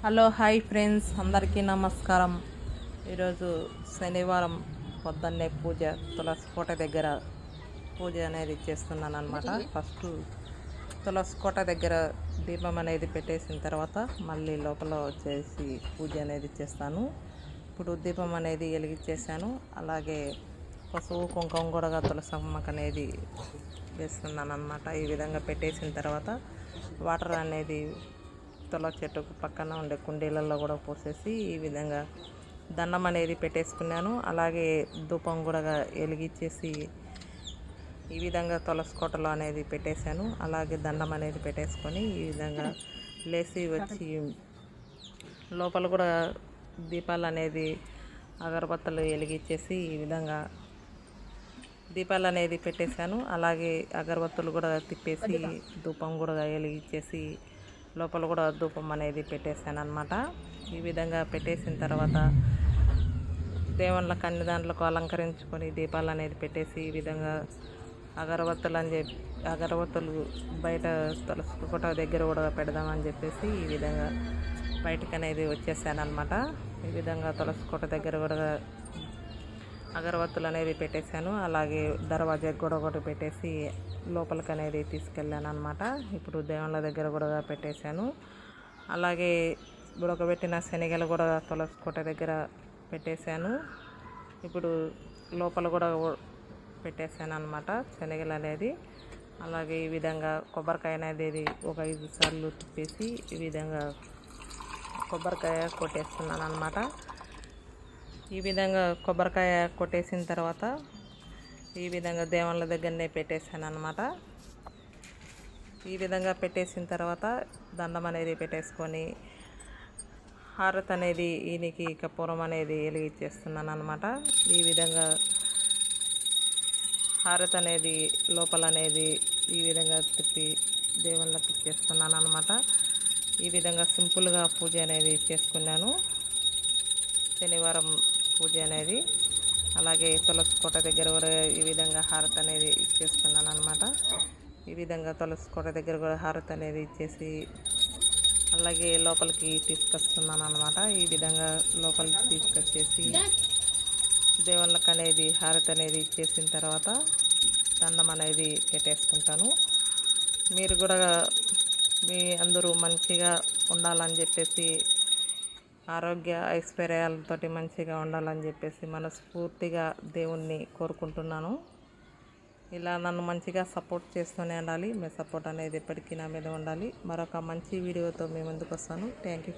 Hello hi friends, అందరికీ నమస్కారం. ఈరోజు శనివారం పొద్దున్నే పూజ తులసి కోట దగ్గర పూజ అనేది చేస్తున్నాను అనమాట. ఫస్ట్ తులసి కోట దగ్గర దీపం అనేది పెట్టేసిన తర్వాత మళ్ళీ లోపల వచ్చేసి పూజ అనేది చేస్తాను. ఇప్పుడు దీపం అనేది వెలిగించేసాను. అలాగే పసుపు కుంకుమ కూడా తులసి అమ్మకు అనేది వేస్తున్నాను అనమాట. ఈ విధంగా పెట్టేసిన తర్వాత వాటర్ అనేది తులసి చెట్టుకు పక్కన ఉండే కుండీలలో కూడా పోసేసి ఈ విధంగా దండం అనేది పెట్టేసుకున్నాను. అలాగే ధూపం కూడా వెలిగించేసి ఈ విధంగా తులసి కోటలో అనేది పెట్టేశాను. అలాగే దండం అనేది పెట్టేసుకొని ఈ విధంగా లేచి వచ్చి లోపల కూడా దీపాలు అనేది అగరబత్తలు వెలిగించేసి ఈ విధంగా దీపాలు అనేది పెట్టేశాను. అలాగే అగరబత్తులు కూడా తిప్పేసి ధూపం కూడా వెలిగించేసి లోపల కూడా ధూపం అనేది పెట్టేశాను అనమాట. ఈ విధంగా పెట్టేసిన తర్వాత దేవుళ్ళకి అన్ని దాంట్లకు అలంకరించుకొని దీపాలు అనేది పెట్టేసి ఈ విధంగా అగరబత్తులు బయట తులసి కోట దగ్గర కూడా పెడదామని చెప్పేసి ఈ విధంగా బయటకు అనేది వచ్చేసాను అనమాట. ఈ విధంగా తులసి కోట దగ్గర కూడా అగరబత్తులు అనేది పెట్టేశాను. అలాగే దర్వాజా కూడా ఒకటి పెట్టేసి లోపలికి అనేది తీసుకెళ్ళాను అనమాట. ఇప్పుడు దేవుళ్ళ దగ్గర కూడా పెట్టేశాను. అలాగే ఉడకబెట్టిన శనగలు కూడా తులసి కోట దగ్గర పెట్టేశాను. ఇప్పుడు లోపల కూడా పెట్టేశాను అనమాట శనగలు అనేది. అలాగే ఈ విధంగా కొబ్బరికాయ అనేది ఒక 5 సార్లు తిప్పేసి ఈ విధంగా కొబ్బరికాయ కొట్టేస్తున్నాను అనమాట. ఈ విధంగా కొబ్బరికాయ కొట్టేసిన తర్వాత ఈ విధంగా దేవుళ్ళ దగ్గరనే పెట్టేశాను అనమాట. ఈ విధంగా పెట్టేసిన తర్వాత దండం అనేది పెట్టేసుకొని హారతి అనేది ఈయనకి కర్పూరం అనేది వెలిగించేస్తున్నాను అనమాట. ఈ విధంగా హారతి అనేది లోపల అనేది ఈ విధంగా తిప్పి దేవుళ్ళకి ఇచ్చేస్తున్నాను అనమాట. ఈ విధంగా సింపుల్గా పూజ అనేది చేసుకున్నాను, శనివారం పూజ అనేది. అలాగే తులసి కోట దగ్గర కూడా ఈ విధంగా హారతి అనేది ఇచ్చేస్తున్నాను అనమాట. ఈ విధంగా తులసి కోట దగ్గర కూడా హారతి అనేది ఇచ్చేసి అలాగే లోపలికి తీసుకొస్తున్నాను అనమాట. ఈ విధంగా లోపలికి తీసుకొచ్చేసి దేవుళ్ళకి అనేది హారతి అనేది ఇచ్చేసిన తర్వాత దండం అనేది పెట్టేసుకుంటాను. మీరు కూడా మీ అందరూ మంచిగా ఉండాలని చెప్పేసి, ఆరోగ్య ఐశ్వర్యాలతోటి మంచిగా ఉండాలని చెప్పేసి మనస్ఫూర్తిగా దేవుణ్ణి కోరుకుంటున్నాను. ఇలా నన్ను మంచిగా సపోర్ట్ చేస్తూనే ఉండాలి. మీ సపోర్ట్ అనేది ఎప్పటికీ నా మీద ఉండాలి. మరొక మంచి వీడియోతో మీ ముందుకు వస్తాను. Thank you.